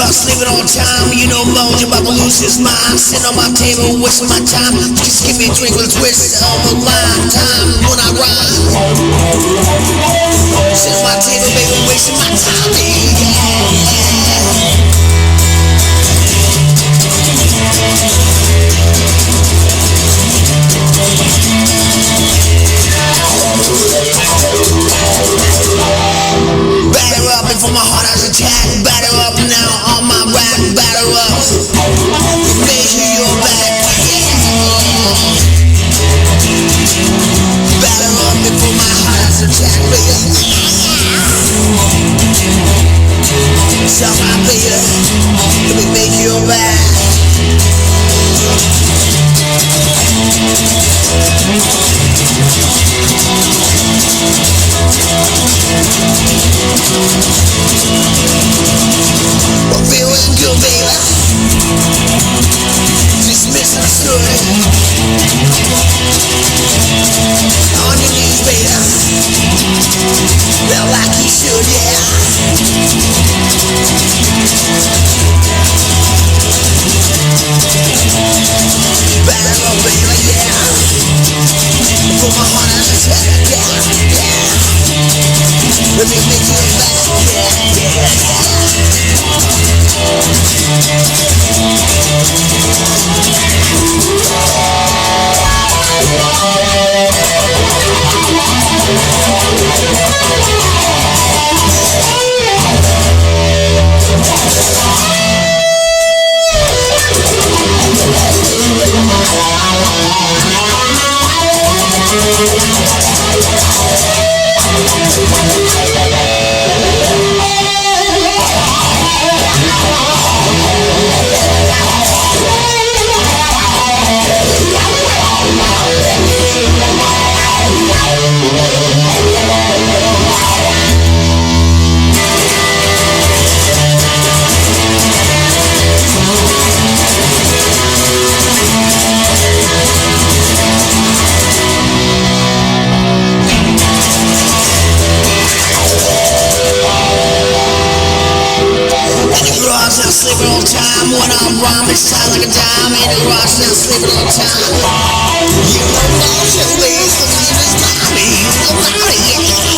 sleeping on time. You know Mojo about to lose his mind. Sitting on my table, wasting my time. Just give me a drink with a twist of a lime. Time when I rhyme. Sitting on my table, baby, wasting my time. Yeah. Batter up before my heart has attack. Batter up now on my rap. Batter up. Measure your back. Yeah. Batter up before my heart has attack, baby. Stop my baby. Let me measure your back. I'm feeling good, baby. Just misunderstood. On your knees, baby. Feel like you should, yeah. Batter up, baby, yeah. Put my heart on the track, yeah, yeah. Let me make you back, yeah, yeah, sleeping all the time. When I rhyme, it's tight like a dime. In the garage now, sleeping all the time. You know, motion, please, you just got me. You know, yeah.